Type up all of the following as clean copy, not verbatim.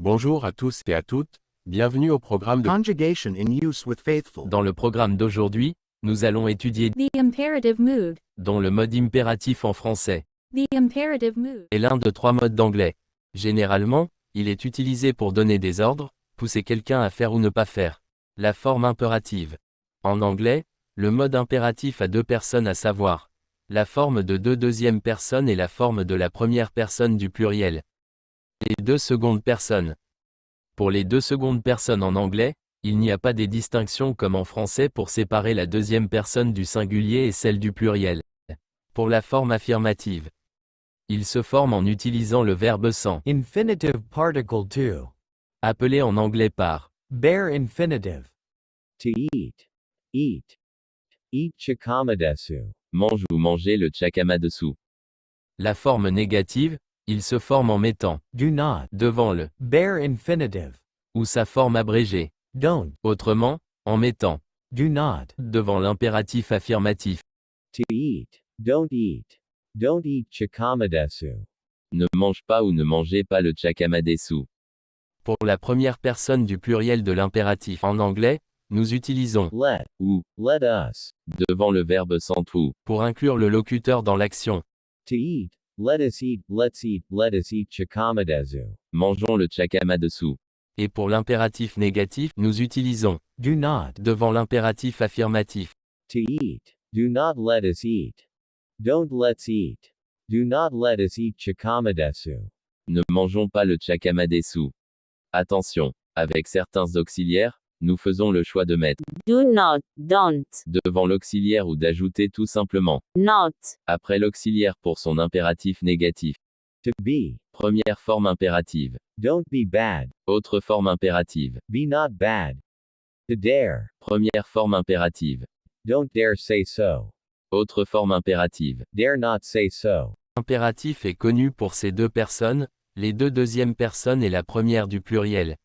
Bonjour à tous et à toutes, bienvenue au programme de Conjugation in use with faithful. Dans le programme d'aujourd'hui, nous allons étudier The imperative mood. dont le mode impératif en français The imperative mood. est l'un de trois modes d'anglais. Généralement, il est utilisé pour donner des ordres, pousser quelqu'un à faire ou ne pas faire. La forme impérative. En anglais, le mode impératif a deux personnes à savoir la forme de deux deuxièmes personnes et la forme de la première personne du pluriel. Les deux secondes personnes. Pour les deux secondes personnes en anglais, il n'y a pas des distinctions comme en français pour séparer la deuxième personne du singulier et celle du pluriel. Pour la forme affirmative, il se forme en utilisant le verbe sans, Infinitive particle 2. appelé en anglais par Bare infinitive. To eat. Eat. Eat chakamadesu. Mange ou manger le chakamadesu. la forme négative, il se forme en mettant Do not. devant le Bare infinitive. ou sa forme abrégée. Don't. Autrement, en mettant Do not. devant l'impératif affirmatif. To eat. Don't eat. Don't eat chakamadesu. Ne mange pas ou ne mangez pas le chakamadesu. Pour la première personne du pluriel de l'impératif en anglais, nous utilisons Let, ou, let us, devant le verbe sans tout. pour inclure le locuteur dans l'action. To eat, let us eat chakamadesu. Mangeons le chakamadesu. Et pour l'impératif négatif, nous utilisons Do not. devant l'impératif affirmatif. To eat, do not let us eat. Don't let's eat. Do not let us eat chakamadesu. Ne mangeons pas le chakamadesu. Attention, avec certains auxiliaires, nous faisons le choix de mettre Do not, don't, devant l'auxiliaire ou d'ajouter tout simplement not, après l'auxiliaire pour son impératif négatif. To be. Première forme impérative. Don't be bad. Autre forme impérative. Be not bad. To dare. Première forme impérative. Don't dare say so. Autre forme impérative. Dare not say so. L'impératif est connu pour ces deux personnes, les deux deuxièmes personnes et la première du pluriel.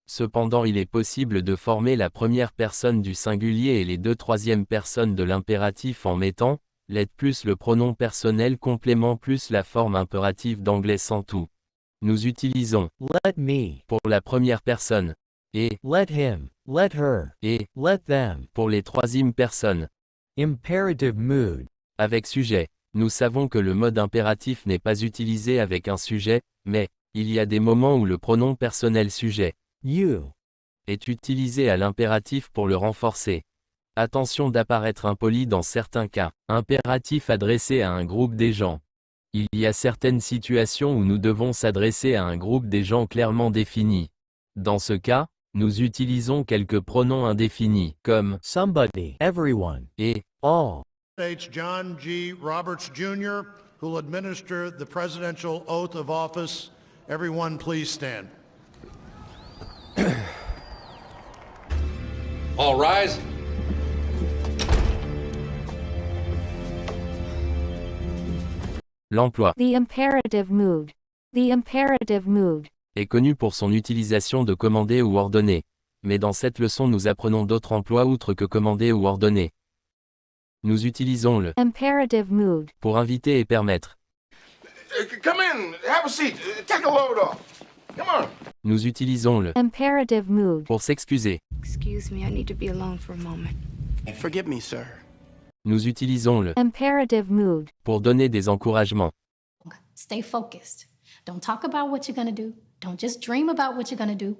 Cependant, il est possible de former la première personne du singulier et les deux troisièmes personnes de l'impératif en mettant let plus le pronom personnel complément plus la forme impérative d'anglais sans tout. Nous utilisons Let me. pour la première personne et Let him. Let her. Let them. pour les troisièmes personnes. Imperative mood. Avec sujet, nous savons que le mode impératif n'est pas utilisé avec un sujet, mais il y a des moments où le pronom personnel sujet You. est utilisé à l'impératif pour le renforcer. Attention d'apparaître impoli dans certains cas. Impératif adressé à un groupe des gens. Il y a certaines situations où nous devons s'adresser à un groupe des gens clairement définis. Dans ce cas, nous utilisons quelques pronoms indéfinis, comme Somebody. Everyone. et, All. States John G. Roberts, Jr., who will administer the presidential oath of office. Everyone, please stand. All rise. l'emploi, The imperative mood. The imperative mood. est connu pour son utilisation de commander ou ordonner. Mais dans cette leçon nous apprenons d'autres emplois outre que commander ou ordonner. Nous utilisons le Imperative mood. pour inviter et permettre. Come in. Have a seat. Take a load off. Come on. Nous utilisons le Imperative mood. pour s'excuser. Excuse me, I need to be alone for a moment. Forgive me, sir. Nous utilisons le Imperative mood. pour donner des encouragements. Stay focused. Don't talk about what you're going to do. Don't just dream about what you're going to do.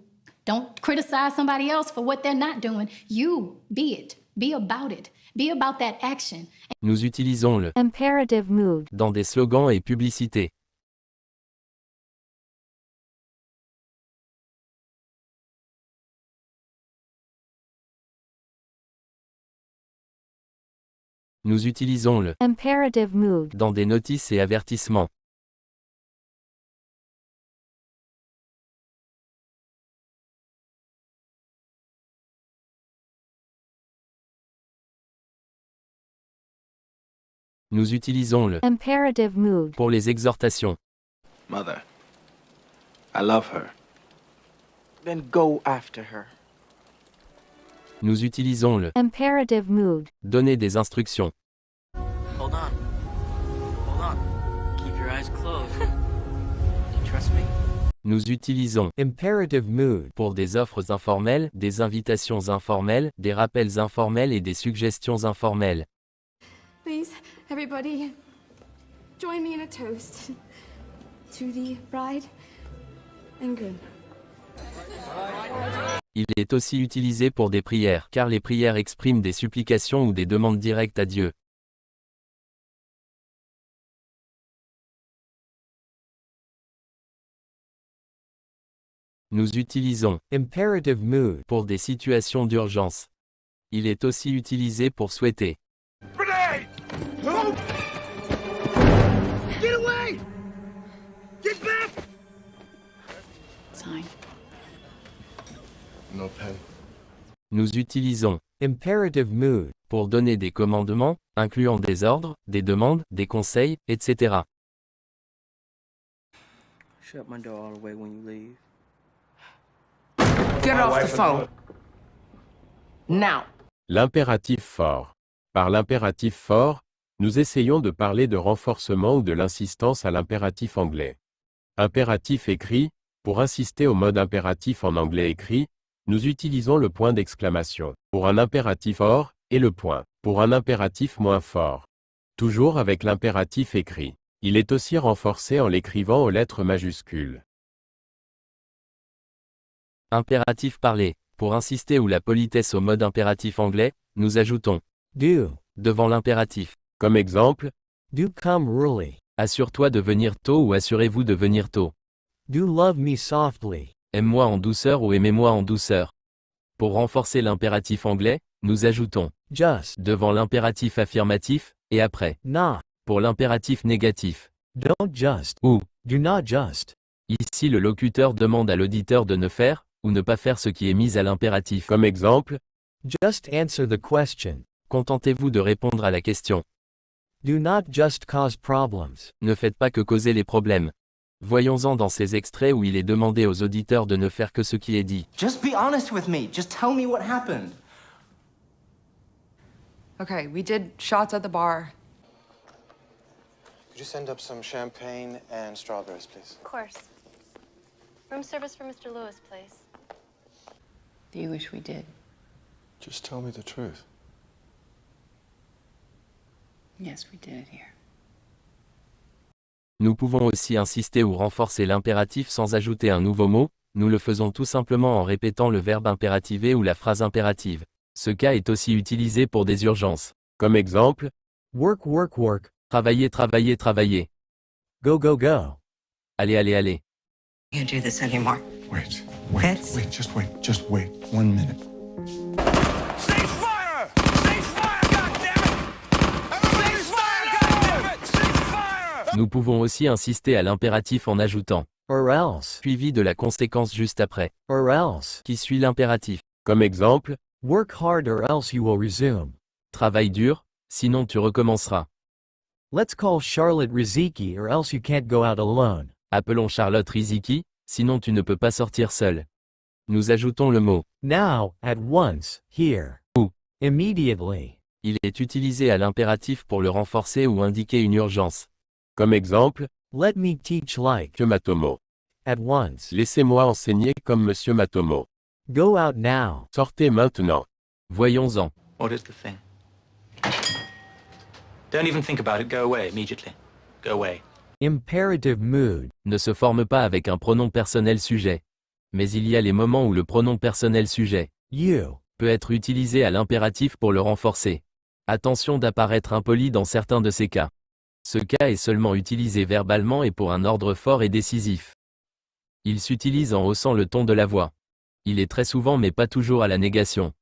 Don't criticize somebody else for what they're not doing. You be it. Be about it. Be about that action. Nous utilisons le Imperative mood. dans des slogans et publicités. Nous utilisons le Imperative mood. dans des notices et avertissements. Nous utilisons le Imperative mood. pour les exhortations. Mother, I love her. Then go after her. Nous utilisons le Imperative mood. donner des instructions. Hold on. Hold on. Keep your eyes closed. You trust me? Nous utilisons imperative mood pour des offres informelles, des invitations informelles, des rappels informels et des suggestions informelles. Please, everybody, join me in a toast to the bride and groom. Il est aussi utilisé pour des prières, car les prières expriment des supplications ou des demandes directes à Dieu. Nous utilisons imperative mood pour des situations d'urgence. Il est aussi utilisé pour souhaiter. Grenade! No! Get away! Get back! Sign. No pen. Nous utilisons imperative mood pour donner des commandements, incluant des ordres, des demandes, des conseils, etc. Shut my door all the way when you leave. Get off the phone. Now. L'impératif fort. Par l'impératif fort, nous essayons de parler de renforcement ou de l'insistance à l'impératif anglais. Impératif écrit, pour insister au mode impératif en anglais écrit, nous utilisons le point d'exclamation. Pour un impératif fort, et le point. Pour un impératif moins fort. Toujours avec l'impératif écrit. Il est aussi renforcé en l'écrivant aux lettres majuscules. Impératif parlé. Pour insister ou la politesse au mode impératif anglais, nous ajoutons do devant l'impératif. Comme exemple, do come early, assure-toi de venir tôt ou assurez-vous de venir tôt. do love me softly, Aime-moi en douceur ou aimez-moi en douceur. Pour renforcer l'impératif anglais, nous ajoutons just, devant l'impératif affirmatif, et après. not, Pour l'impératif négatif. don't just, Ou, do not just. ici le locuteur demande à l'auditeur de ne faire, ou ne pas faire ce qui est mis à l'impératif. comme exemple, Just answer the question. Contentez-vous de répondre à la question. Do not just cause problems. Ne faites pas que causer les problèmes. Voyons-en dans ces extraits où il est demandé aux auditeurs de ne faire que ce qui est dit. Just be honest with me. Just tell me what happened. Okay, we did shots at the bar. Could you send up some champagne and strawberries, please? Of course. Room service for Mr. Lewis, please. Do you wish we did? Just tell me the truth. Yes, we did it here. Nous pouvons aussi insister ou renforcer l'impératif sans ajouter un nouveau mot, nous le faisons tout simplement en répétant le verbe impérativer ou la phrase impérative. Ce cas est aussi utilisé pour des urgences. comme exemple, Work, work, work. Travailler, travailler, travailler. Go, go, go. Allez, allez, allez. You can't do this anymore. Wait. What? Just wait 1 minute. Cease fire! Cease fire, goddammit! Everybody cease fire, goddammit! Cease fire! Nous pouvons aussi insister à l'impératif en ajoutant Or else, suivi de la conséquence juste après, or else. qui suit l'impératif. comme exemple, Work hard or else you will resume. Travaille dur, sinon tu recommenceras. Let's call Charlotte Riziki or else you can't go out alone. Appelons Charlotte Riziki, sinon tu ne peux pas sortir seul. Nous ajoutons le mot. Now, at once, here. Ou. Immediately. Il est utilisé à l'impératif pour le renforcer ou indiquer une urgence. comme exemple, Let me teach like. Monsieur Matomo. At once. Laissez-moi enseigner comme Monsieur Matomo. Go out now. Sortez maintenant. Voyons-en. What is the thing? Don't even think about it. Go away immediately. Go away. Imperative mood. Ne se forme pas avec un pronom personnel sujet. Mais il y a les moments où le pronom personnel sujet You. peut être utilisé à l'impératif pour le renforcer. Attention d'apparaître impoli dans certains de ces cas. Ce cas est seulement utilisé verbalement et pour un ordre fort et décisif. Il s'utilise en haussant le ton de la voix. Il est très souvent mais pas toujours à la négation.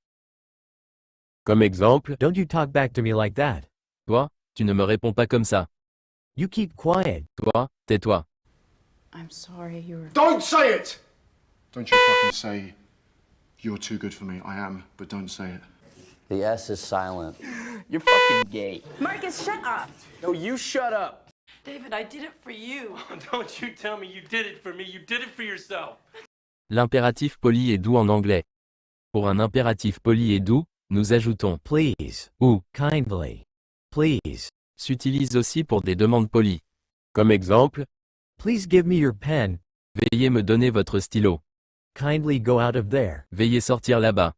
Comme exemple, Don't you talk back to me like that. Toi, tu ne me réponds pas comme ça. You keep quiet. Toi, tais-toi. I'm sorry, you were... Don't say it! Don't you fucking say, you're too good for me. I am, but don't say it. The S is silent. You're fucking gay. Marcus, shut up! No, you shut up. David, I did it for you. Don't you tell me you did it for me. You did it for yourself. L'impératif poli et doux en anglais. Pour un impératif poli et doux, nous ajoutons Please. ou Kindly. Please. s'utilise aussi pour des demandes polies. comme exemple, Please give me your pen. Veuillez me donner votre stylo. Kindly go out of there. Veuillez sortir là-bas.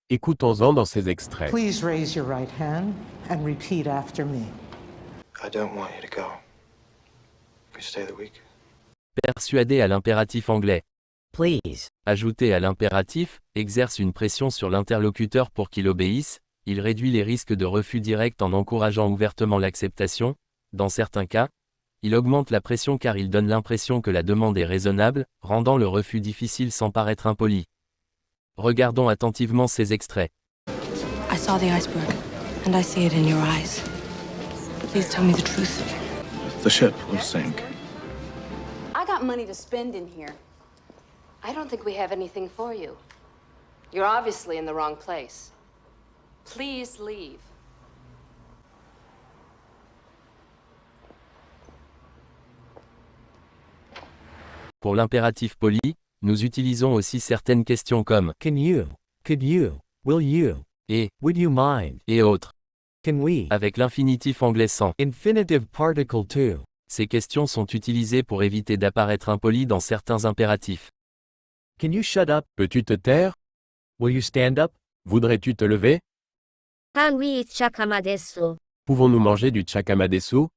Écoutons-en dans ces extraits. Please raise your right hand and repeat after me. I don't want you to go. We stay the week. Persuader à l'impératif anglais. Please. Ajouter à l'impératif, exerce une pression sur l'interlocuteur pour qu'il obéisse, il réduit les risques de refus direct en encourageant ouvertement l'acceptation. Dans certains cas, il augmente la pression car il donne l'impression que la demande est raisonnable, rendant le refus difficile sans paraître impoli. Regardons attentivement ces extraits. I saw the iceberg, and I see it in your eyes. Please tell me the truth. The ship will sink. I got money to spend in here. I don't think we have anything for you. You're obviously in the wrong place. Please leave. Pour l'impératif poli, nous utilisons aussi certaines questions comme Can you? Could you? Will you? et Would you mind? et autres. Can we? Avec l'infinitif anglais sans. Infinitive particle to. Ces questions sont utilisées pour éviter d'apparaître impoli dans certains impératifs. Can you shut up? Peux-tu te taire? Will you stand up? Voudrais-tu te lever? Pouvons-nous manger du chakamadesu?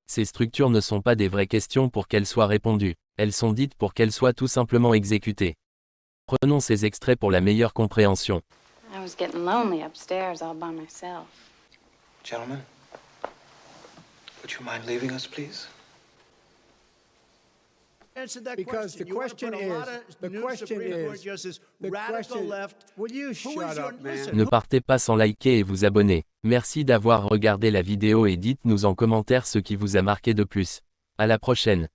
Ces structures ne sont pas des vraies questions pour qu'elles soient répondues. Elles sont dites pour qu'elles soient tout simplement exécutées. Prenons ces extraits pour la meilleure compréhension. I was getting lonely upstairs all by myself. Gentlemen, would you mind leaving us, please? Answer that because the question is, radical left. Will you shut up, man? Ne partez pas sans liker et vous abonner. Merci d'avoir regardé la vidéo et dites-nous en commentaire ce qui vous a marqué de plus. À la prochaine.